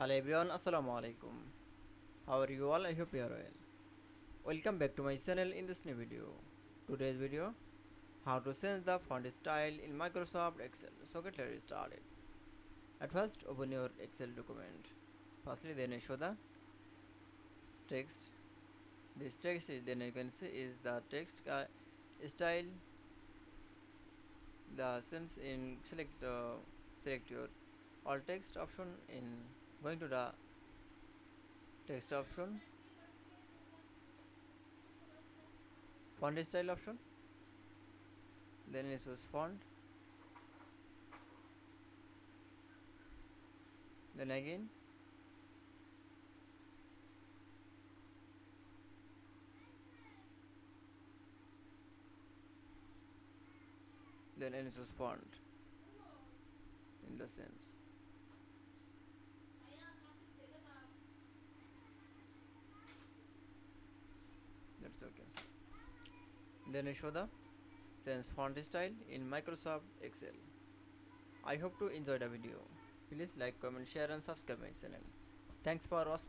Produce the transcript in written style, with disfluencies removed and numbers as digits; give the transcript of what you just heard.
Hello everyone, Assalamu Walaikum. How are you all? I hope you are well. Welcome back to my channel in this new video. Today's video, how to change the font style in Microsoft Excel. So get let's started. At first, open your Excel document. Firstly, then show the text. This text is then you can see is the text style. The sense in select your all text option in going to the text option, font style option, then it choose font, then again then it choose font in the sense. That's okay. Then I show the change font style in Microsoft Excel. I hope to enjoy the video. Please like, comment, share and subscribe my channel. Thanks for watching.